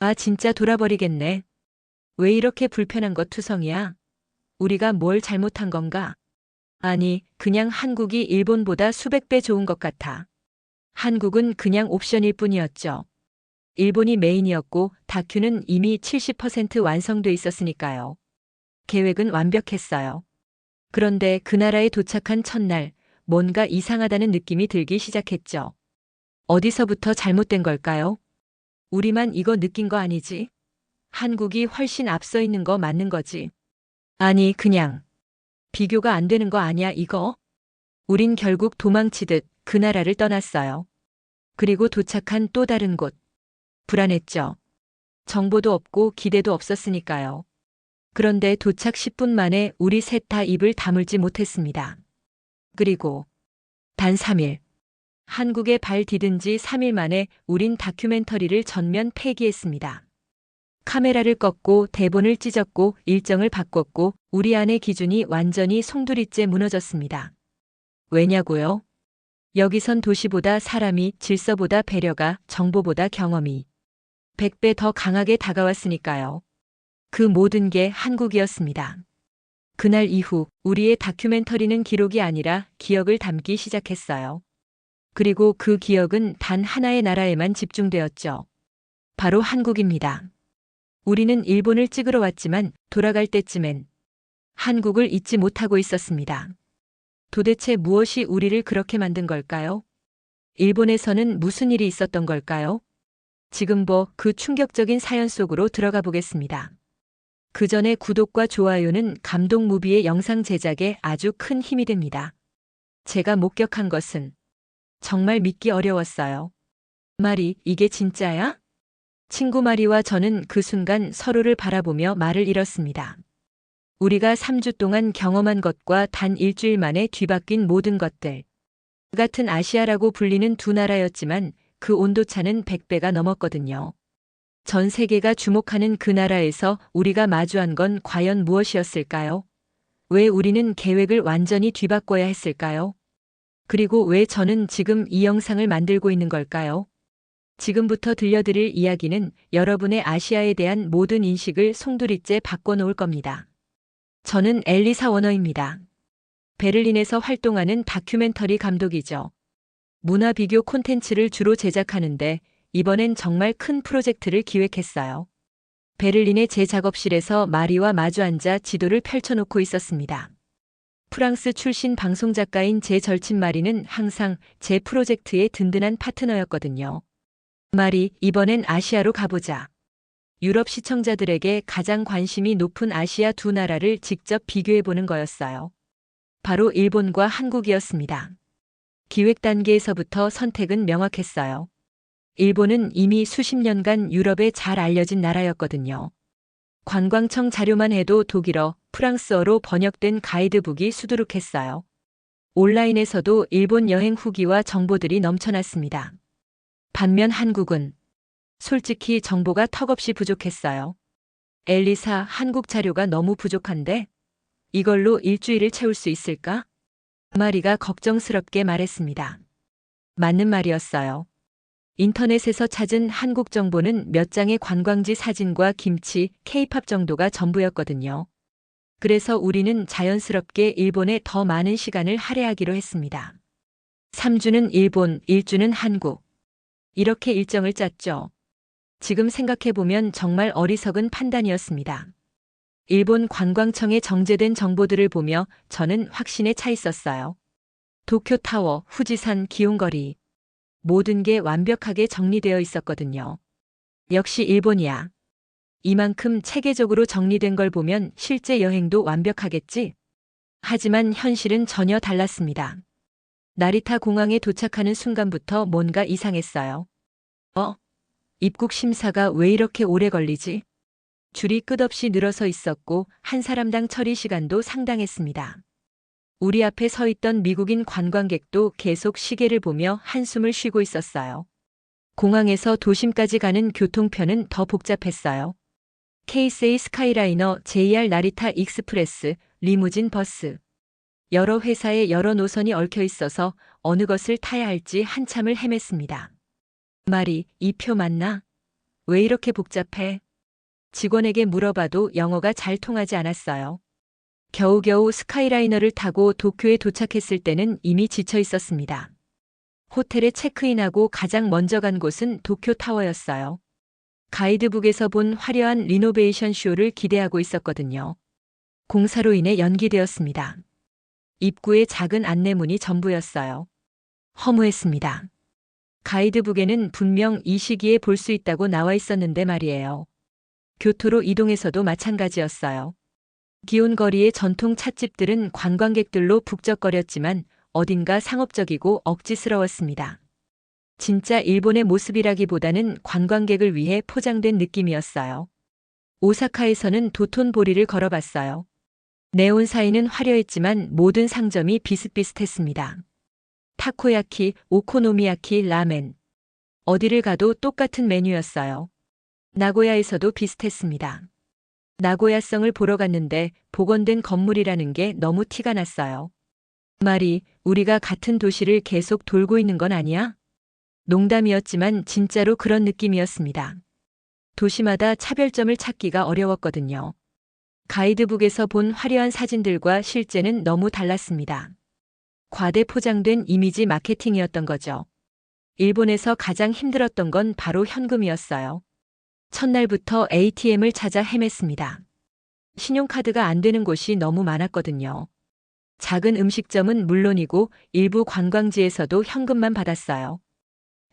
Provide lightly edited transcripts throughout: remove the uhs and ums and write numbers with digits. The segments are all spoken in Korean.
아, 진짜 돌아버리겠네. 왜 이렇게 불편한 것 투성이야? 우리가 뭘 잘못한 건가? 아니, 그냥 한국이 일본보다 수백 배 좋은 것 같아. 한국은 그냥 옵션일 뿐이었죠. 일본이 메인이었고 다큐는 이미 70% 완성돼 있었으니까요. 계획은 완벽했어요. 그런데 그 나라에 도착한 첫날, 뭔가 이상하다는 느낌이 들기 시작했죠. 어디서부터 잘못된 걸까요? 우리만 이거 느낀 거 아니지? 한국이 훨씬 앞서 있는 거 맞는 거지. 아니, 그냥 비교가 안 되는 거 아니야, 이거? 우린 결국 도망치듯 그 나라를 떠났어요. 그리고 도착한 또 다른 곳. 불안했죠. 정보도 없고 기대도 없었으니까요. 그런데 도착 10분 만에 우리 셋 다 입을 다물지 못했습니다. 그리고 단 3일. 한국에 발 디딘 지 3일 만에 우린 다큐멘터리를 전면 폐기했습니다. 카메라를 껐고 대본을 찢었고 일정을 바꿨고 우리 안의 기준이 완전히 송두리째 무너졌습니다. 왜냐고요? 여기선 도시보다 사람이, 질서보다 배려가, 정보보다 경험이 100배 더 강하게 다가왔으니까요. 그 모든 게 한국이었습니다. 그날 이후 우리의 다큐멘터리는 기록이 아니라 기억을 담기 시작했어요. 그리고 그 기억은 단 하나의 나라에만 집중되었죠. 바로 한국입니다. 우리는 일본을 찍으러 왔지만 돌아갈 때쯤엔 한국을 잊지 못하고 있었습니다. 도대체 무엇이 우리를 그렇게 만든 걸까요? 일본에서는 무슨 일이 있었던 걸까요? 지금 그 충격적인 사연 속으로 들어가 보겠습니다. 그 전에 구독과 좋아요는 감동 무비의 영상 제작에 아주 큰 힘이 됩니다. 제가 목격한 것은 정말 믿기 어려웠어요. 마리, 이게 진짜야? 친구 마리와 저는 그 순간 서로를 바라보며 말을 잃었습니다. 우리가 3주 동안 경험한 것과 단 일주일 만에 뒤바뀐 모든 것들. 같은 아시아라고 불리는 두 나라였지만 그 온도차는 100배가 넘었거든요. 전 세계가 주목하는 그 나라에서 우리가 마주한 건 과연 무엇이었을까요? 왜 우리는 계획을 완전히 뒤바꿔야 했을까요? 그리고 왜 저는 지금 이 영상을 만들고 있는 걸까요? 지금부터 들려드릴 이야기는 여러분의 아시아에 대한 모든 인식을 송두리째 바꿔놓을 겁니다. 저는 엘리사 워너입니다. 베를린에서 활동하는 다큐멘터리 감독이죠. 문화 비교 콘텐츠를 주로 제작하는데 이번엔 정말 큰 프로젝트를 기획했어요. 베를린의 제 작업실에서 마리와 마주 앉아 지도를 펼쳐놓고 있었습니다. 프랑스 출신 방송작가인 제 절친 마리는 항상 제 프로젝트의 든든한 파트너였거든요. 마리, 이번엔 아시아로 가보자. 유럽 시청자들에게 가장 관심이 높은 아시아 두 나라를 직접 비교해보는 거였어요. 바로 일본과 한국이었습니다. 기획 단계에서부터 선택은 명확했어요. 일본은 이미 수십 년간 유럽에 잘 알려진 나라였거든요. 관광청 자료만 해도 독일어, 프랑스어로 번역된 가이드북이 수두룩했어요. 온라인에서도 일본 여행 후기와 정보들이 넘쳐났습니다. 반면 한국은 솔직히 정보가 턱없이 부족했어요. 엘리사, 한국 자료가 너무 부족한데? 이걸로 일주일을 채울 수 있을까? 마리가 걱정스럽게 말했습니다. 맞는 말이었어요. 인터넷에서 찾은 한국 정보는 몇 장의 관광지 사진과 김치, 케이팝 정도가 전부였거든요. 그래서 우리는 자연스럽게 일본에 더 많은 시간을 할애하기로 했습니다. 3주는 일본, 1주는 한국. 이렇게 일정을 짰죠. 지금 생각해보면 정말 어리석은 판단이었습니다. 일본 관광청의 정제된 정보들을 보며 저는 확신에 차 있었어요. 도쿄타워, 후지산, 기온거리. 모든 게 완벽하게 정리되어 있었거든요. 역시 일본이야. 이만큼 체계적으로 정리된 걸 보면 실제 여행도 완벽하겠지? 하지만 현실은 전혀 달랐습니다. 나리타 공항에 도착하는 순간부터 뭔가 이상했어요. 입국 심사가 왜 이렇게 오래 걸리지? 줄이 끝없이 늘어서 있었고 한 사람당 처리 시간도 상당했습니다. 우리 앞에 서 있던 미국인 관광객도 계속 시계를 보며 한숨을 쉬고 있었어요. 공항에서 도심까지 가는 교통편은 더 복잡했어요. 케이세이 스카이라이너, JR 나리타 익스프레스, 리무진 버스. 여러 회사의 여러 노선이 얽혀 있어서 어느 것을 타야 할지 한참을 헤맸습니다. 마리, 이 표 맞나? 왜 이렇게 복잡해? 직원에게 물어봐도 영어가 잘 통하지 않았어요. 겨우겨우 스카이라이너를 타고 도쿄에 도착했을 때는 이미 지쳐 있었습니다. 호텔에 체크인하고 가장 먼저 간 곳은 도쿄타워였어요. 가이드북에서 본 화려한 리노베이션 쇼를 기대하고 있었거든요. 공사로 인해 연기되었습니다. 입구에 작은 안내문이 전부였어요. 허무했습니다. 가이드북에는 분명 이 시기에 볼 수 있다고 나와 있었는데 말이에요. 교토로 이동해서도 마찬가지였어요. 기온 거리의 전통 찻집들은 관광객들로 북적거렸지만 어딘가 상업적이고 억지스러웠습니다. 진짜 일본의 모습이라기보다는 관광객을 위해 포장된 느낌이었어요. 오사카에서는 도톤보리를 걸어봤어요. 네온 사이는 화려했지만 모든 상점이 비슷비슷했습니다. 타코야키, 오코노미야키, 라멘. 어디를 가도 똑같은 메뉴였어요. 나고야에서도 비슷했습니다. 나고야성을 보러 갔는데 복원된 건물이라는 게 너무 티가 났어요. 말이 우리가 같은 도시를 계속 돌고 있는 건 아니야? 농담이었지만 진짜로 그런 느낌이었습니다. 도시마다 차별점을 찾기가 어려웠거든요. 가이드북에서 본 화려한 사진들과 실제는 너무 달랐습니다. 과대 포장된 이미지 마케팅이었던 거죠. 일본에서 가장 힘들었던 건 바로 현금이었어요. 첫날부터 ATM을 찾아 헤맸습니다. 신용카드가 안 되는 곳이 너무 많았거든요. 작은 음식점은 물론이고 일부 관광지에서도 현금만 받았어요.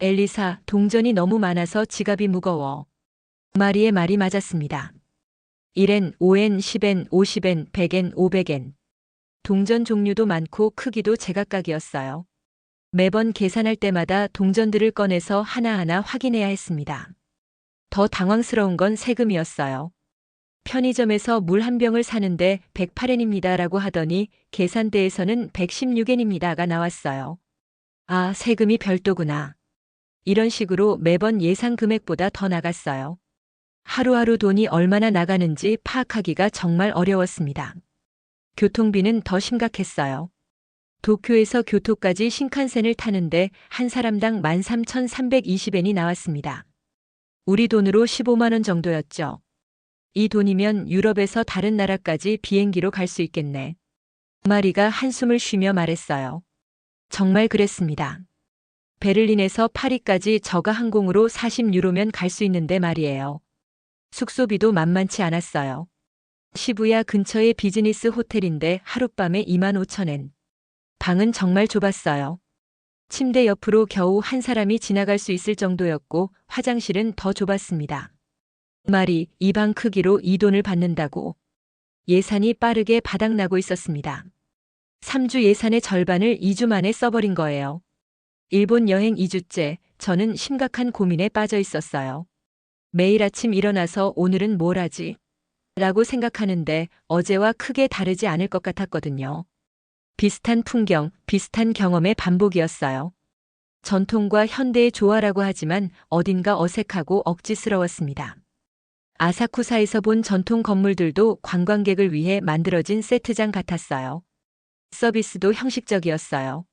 엘리사, 동전이 너무 많아서 지갑이 무거워. 마리의 말이 맞았습니다. 1엔, 5엔, 10엔, 50엔, 100엔, 500엔. 동전 종류도 많고 크기도 제각각이었어요. 매번 계산할 때마다 동전들을 꺼내서 하나하나 확인해야 했습니다. 더 당황스러운 건 세금이었어요. 편의점에서 물 한 병을 사는데 108엔입니다 라고 하더니 계산대에서는 116엔입니다가 나왔어요. 아, 세금이 별도구나. 이런 식으로 매번 예상 금액보다 더 나갔어요. 하루하루 돈이 얼마나 나가는지 파악하기가 정말 어려웠습니다. 교통비는 더 심각했어요. 도쿄에서 교토까지 신칸센을 타는데 한 사람당 13,320엔이 나왔습니다. 우리 돈으로 15만 원 정도였죠. 이 돈이면 유럽에서 다른 나라까지 비행기로 갈 수 있겠네. 마리가 한숨을 쉬며 말했어요. 정말 그랬습니다. 베를린에서 파리까지 저가 항공으로 40유로면 갈 수 있는데 말이에요. 숙소비도 만만치 않았어요. 시부야 근처의 비즈니스 호텔인데 하룻밤에 25,000엔. 방은 정말 좁았어요. 침대 옆으로 겨우 한 사람이 지나갈 수 있을 정도였고 화장실은 더 좁았습니다. 말이 이 방 크기로 이 돈을 받는다고. 예산이 빠르게 바닥나고 있었습니다. 3주 예산의 절반을 2주 만에 써버린 거예요. 일본 여행 2주째 저는 심각한 고민에 빠져 있었어요. 매일 아침 일어나서 오늘은 뭘 하지? 라고 생각하는데 어제와 크게 다르지 않을 것 같았거든요. 비슷한 풍경, 비슷한 경험의 반복이었어요. 전통과 현대의 조화라고 하지만 어딘가 어색하고 억지스러웠습니다. 아사쿠사에서 본 전통 건물들도 관광객을 위해 만들어진 세트장 같았어요. 서비스도 형식적이었어요.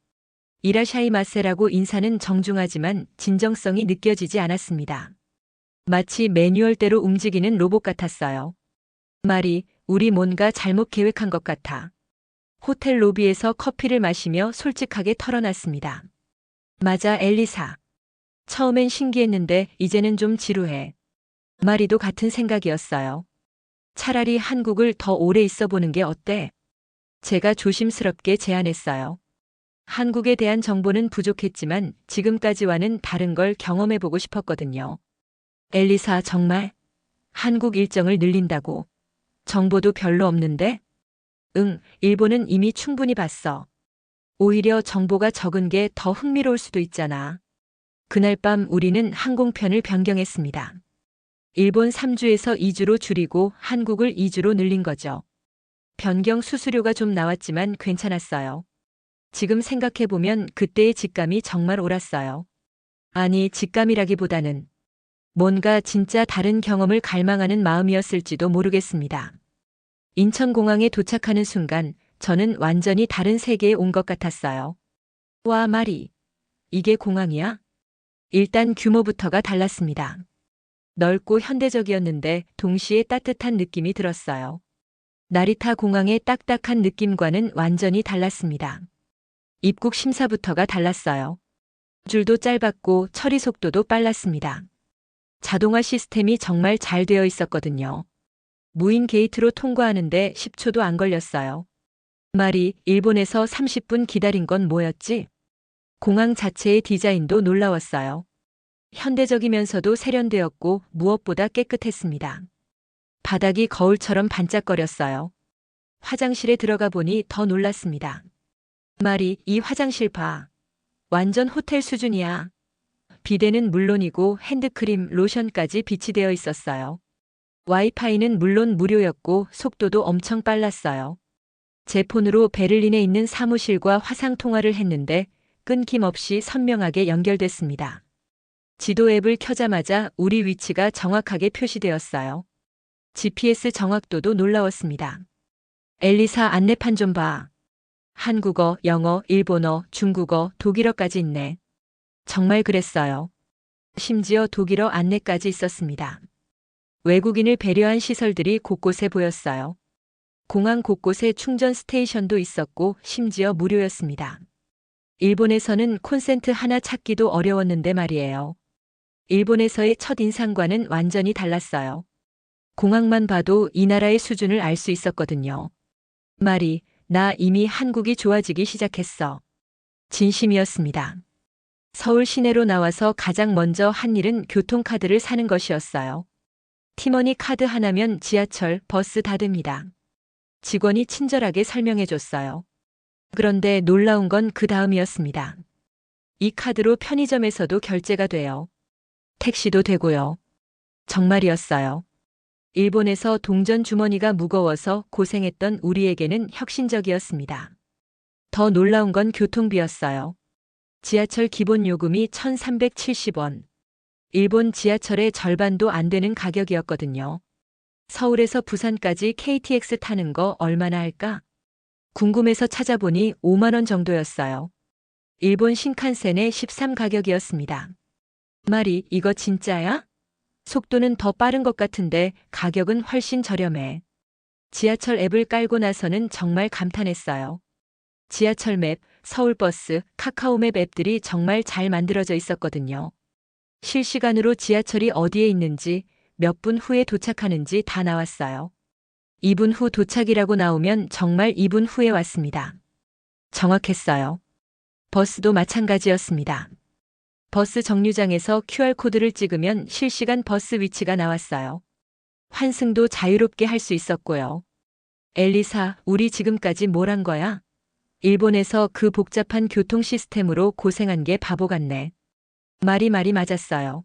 이라샤이마세라고 인사는 정중하지만 진정성이 느껴지지 않았습니다. 마치 매뉴얼대로 움직이는 로봇 같았어요. 말이 우리 뭔가 잘못 계획한 것 같아. 호텔 로비에서 커피를 마시며 솔직하게 털어놨습니다. 맞아, 엘리사. 처음엔 신기했는데 이제는 좀 지루해. 마리도 같은 생각이었어요. 차라리 한국을 더 오래 있어 보는 게 어때? 제가 조심스럽게 제안했어요. 한국에 대한 정보는 부족했지만 지금까지와는 다른 걸 경험해보고 싶었거든요. 엘리사, 정말? 한국 일정을 늘린다고. 정보도 별로 없는데? 응, 일본은 이미 충분히 봤어. 오히려 정보가 적은 게 더 흥미로울 수도 있잖아. 그날 밤 우리는 항공편을 변경했습니다. 일본 3주에서 2주로 줄이고 한국을 2주로 늘린 거죠. 변경 수수료가 좀 나왔지만 괜찮았어요. 지금 생각해보면 그때의 직감이 정말 옳았어요. 아니, 직감이라기보다는 뭔가 진짜 다른 경험을 갈망하는 마음이었을지도 모르겠습니다. 인천공항에 도착하는 순간 저는 완전히 다른 세계에 온 것 같았어요. 와, 마리. 이게 공항이야? 일단 규모부터가 달랐습니다. 넓고 현대적이었는데 동시에 따뜻한 느낌이 들었어요. 나리타 공항의 딱딱한 느낌과는 완전히 달랐습니다. 입국 심사부터가 달랐어요. 줄도 짧았고 처리 속도도 빨랐습니다. 자동화 시스템이 정말 잘 되어 있었거든요. 무인 게이트로 통과하는데 10초도 안 걸렸어요. 말이 일본에서 30분 기다린 건 뭐였지? 공항 자체의 디자인도 놀라웠어요. 현대적이면서도 세련되었고 무엇보다 깨끗했습니다. 바닥이 거울처럼 반짝거렸어요. 화장실에 들어가 보니 더 놀랐습니다. 말이 이 화장실 봐. 완전 호텔 수준이야. 비데는 물론이고 핸드크림, 로션까지 비치되어 있었어요. 와이파이는 물론 무료였고 속도도 엄청 빨랐어요. 제 폰으로 베를린에 있는 사무실과 화상 통화를 했는데 끊김없이 선명하게 연결됐습니다. 지도 앱을 켜자마자 우리 위치가 정확하게 표시되었어요. GPS 정확도도 놀라웠습니다. 엘리사 안내판 좀 봐. 한국어, 영어, 일본어, 중국어, 독일어까지 있네. 정말 그랬어요. 심지어 독일어 안내까지 있었습니다. 외국인을 배려한 시설들이 곳곳에 보였어요. 공항 곳곳에 충전 스테이션도 있었고 심지어 무료였습니다. 일본에서는 콘센트 하나 찾기도 어려웠는데 말이에요. 일본에서의 첫 인상과는 완전히 달랐어요. 공항만 봐도 이 나라의 수준을 알 수 있었거든요. 말이, 나 이미 한국이 좋아지기 시작했어. 진심이었습니다. 서울 시내로 나와서 가장 먼저 한 일은 교통카드를 사는 것이었어요. 티머니 카드 하나면 지하철, 버스 다 됩니다. 직원이 친절하게 설명해 줬어요. 그런데 놀라운 건 그 다음이었습니다. 이 카드로 편의점에서도 결제가 돼요. 택시도 되고요. 정말이었어요. 일본에서 동전 주머니가 무거워서 고생했던 우리에게는 혁신적이었습니다. 더 놀라운 건 교통비였어요. 지하철 기본 요금이 1,370원. 일본 지하철의 절반도 안 되는 가격이었거든요. 서울에서 부산까지 KTX 타는 거 얼마나 할까? 궁금해서 찾아보니 5만 원 정도였어요. 일본 신칸센의 13 가격이었습니다. 말이 이거 진짜야? 속도는 더 빠른 것 같은데 가격은 훨씬 저렴해. 지하철 앱을 깔고 나서는 정말 감탄했어요. 지하철 맵, 서울버스, 카카오맵 앱들이 정말 잘 만들어져 있었거든요. 실시간으로 지하철이 어디에 있는지, 몇 분 후에 도착하는지 다 나왔어요. 2분 후 도착이라고 나오면 정말 2분 후에 왔습니다. 정확했어요. 버스도 마찬가지였습니다. 버스 정류장에서 QR코드를 찍으면 실시간 버스 위치가 나왔어요. 환승도 자유롭게 할 수 있었고요. 엘리사, 우리 지금까지 뭘 한 거야? 일본에서 그 복잡한 교통 시스템으로 고생한 게 바보 같네. 말이 맞았어요.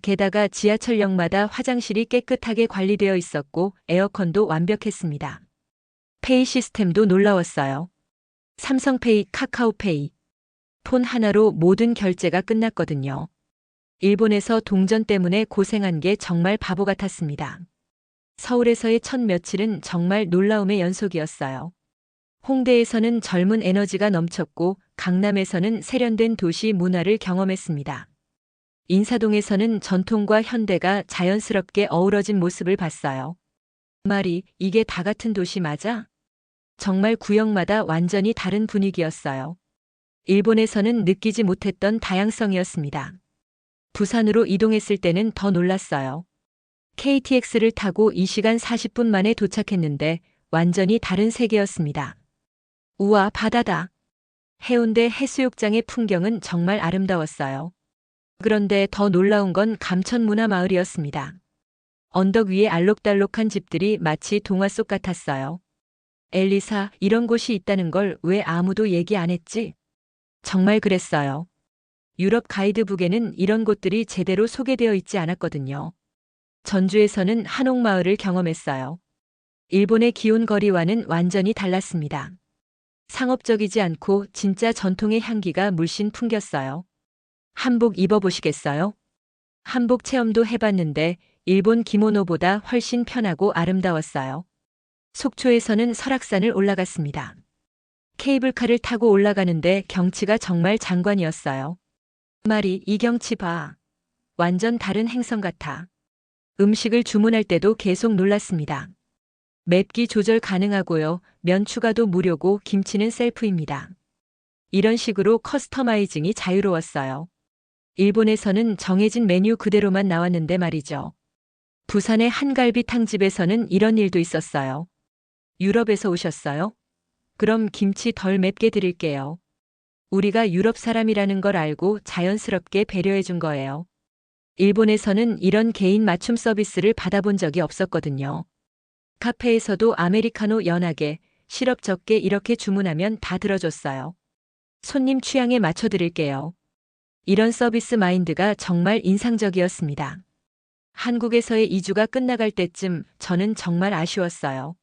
게다가 지하철역마다 화장실이 깨끗하게 관리되어 있었고 에어컨도 완벽했습니다. 페이 시스템도 놀라웠어요. 삼성페이, 카카오페이. 폰 하나로 모든 결제가 끝났거든요. 일본에서 동전 때문에 고생한 게 정말 바보 같았습니다. 서울에서의 첫 며칠은 정말 놀라움의 연속이었어요. 홍대에서는 젊은 에너지가 넘쳤고 강남에서는 세련된 도시 문화를 경험했습니다. 인사동에서는 전통과 현대가 자연스럽게 어우러진 모습을 봤어요. 말이 이게 다 같은 도시 맞아? 정말 구역마다 완전히 다른 분위기였어요. 일본에서는 느끼지 못했던 다양성이었습니다. 부산으로 이동했을 때는 더 놀랐어요. KTX를 타고 2시간 40분 만에 도착했는데 완전히 다른 세계였습니다. 우와, 바다다. 해운대 해수욕장의 풍경은 정말 아름다웠어요. 그런데 더 놀라운 건 감천문화마을이었습니다. 언덕 위에 알록달록한 집들이 마치 동화 속 같았어요. 엘리사, 이런 곳이 있다는 걸 왜 아무도 얘기 안 했지? 정말 그랬어요. 유럽 가이드북에는 이런 곳들이 제대로 소개되어 있지 않았거든요. 전주에서는 한옥마을을 경험했어요. 일본의 기온 거리와는 완전히 달랐습니다. 상업적이지 않고 진짜 전통의 향기가 물씬 풍겼어요. 한복 입어보시겠어요? 한복 체험도 해봤는데 일본 기모노보다 훨씬 편하고 아름다웠어요. 속초에서는 설악산을 올라갔습니다. 케이블카를 타고 올라가는데 경치가 정말 장관이었어요. 말이 이 경치 봐. 완전 다른 행성 같아. 음식을 주문할 때도 계속 놀랐습니다. 맵기 조절 가능하고요. 면 추가도 무료고 김치는 셀프입니다. 이런 식으로 커스터마이징이 자유로웠어요. 일본에서는 정해진 메뉴 그대로만 나왔는데 말이죠. 부산의 한갈비탕집에서는 이런 일도 있었어요. 유럽에서 오셨어요? 그럼 김치 덜 맵게 드릴게요. 우리가 유럽 사람이라는 걸 알고 자연스럽게 배려해 준 거예요. 일본에서는 이런 개인 맞춤 서비스를 받아본 적이 없었거든요. 카페에서도 아메리카노 연하게, 시럽 적게 이렇게 주문하면 다 들어줬어요. 손님 취향에 맞춰 드릴게요. 이런 서비스 마인드가 정말 인상적이었습니다. 한국에서의 2주가 끝나갈 때쯤 저는 정말 아쉬웠어요.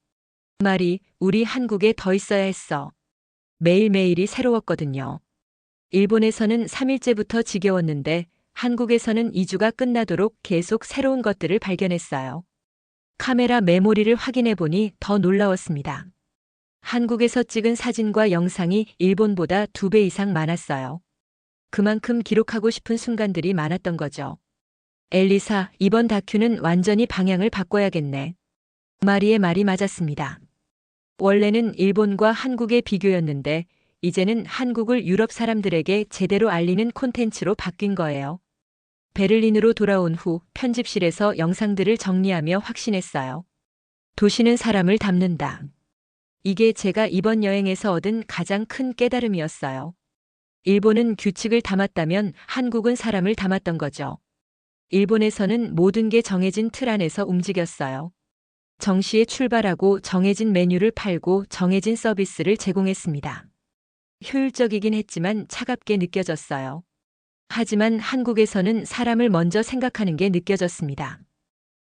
그 말이 우리 한국에 더 있어야 했어. 매일매일이 새로웠거든요. 일본에서는 3일째부터 지겨웠는데 한국에서는 2주가 끝나도록 계속 새로운 것들을 발견했어요. 카메라 메모리를 확인해 보니 더 놀라웠습니다. 한국에서 찍은 사진과 영상이 일본보다 2배 이상 많았어요. 그만큼 기록하고 싶은 순간들이 많았던 거죠. 엘리사, 이번 다큐는 완전히 방향을 바꿔야겠네. 마리의 말이 맞았습니다. 원래는 일본과 한국의 비교였는데 이제는 한국을 유럽 사람들에게 제대로 알리는 콘텐츠로 바뀐 거예요. 베를린으로 돌아온 후 편집실에서 영상들을 정리하며 확신했어요. 도시는 사람을 담는다. 이게 제가 이번 여행에서 얻은 가장 큰 깨달음이었어요. 일본은 규칙을 담았다면 한국은 사람을 담았던 거죠. 일본에서는 모든 게 정해진 틀 안에서 움직였어요. 정시에 출발하고 정해진 메뉴를 팔고 정해진 서비스를 제공했습니다. 효율적이긴 했지만 차갑게 느껴졌어요. 하지만 한국에서는 사람을 먼저 생각하는 게 느껴졌습니다.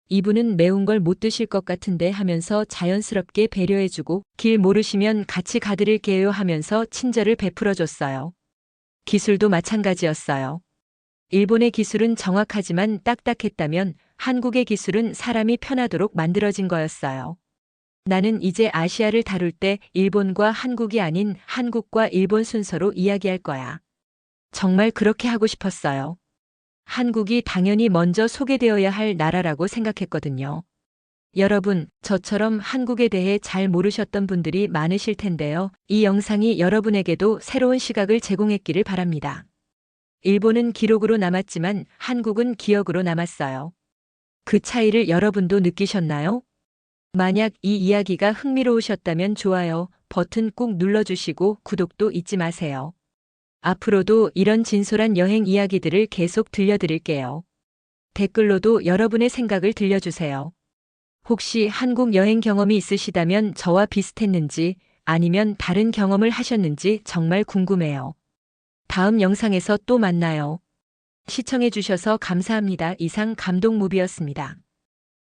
이분은 매운 걸 못 드실 것 같은데 하면서 자연스럽게 배려해주고 길 모르시면 같이 가드릴게요 하면서 친절을 베풀어줬어요. 기술도 마찬가지였어요. 일본의 기술은 정확하지만 딱딱했다면 한국의 기술은 사람이 편하도록 만들어진 거였어요. 나는 이제 아시아를 다룰 때 일본과 한국이 아닌 한국과 일본 순서로 이야기할 거야. 정말 그렇게 하고 싶었어요. 한국이 당연히 먼저 소개되어야 할 나라라고 생각했거든요. 여러분, 저처럼 한국에 대해 잘 모르셨던 분들이 많으실 텐데요. 이 영상이 여러분에게도 새로운 시각을 제공했기를 바랍니다. 일본은 기록으로 남았지만 한국은 기억으로 남았어요. 그 차이를 여러분도 느끼셨나요? 만약 이 이야기가 흥미로우셨다면 좋아요 버튼 꾹 눌러주시고 구독도 잊지 마세요. 앞으로도 이런 진솔한 여행 이야기들을 계속 들려드릴게요. 댓글로도 여러분의 생각을 들려주세요. 혹시 한국 여행 경험이 있으시다면 저와 비슷했는지 아니면 다른 경험을 하셨는지 정말 궁금해요. 다음 영상에서 또 만나요. 시청해주셔서 감사합니다. 이상 감동무비였습니다.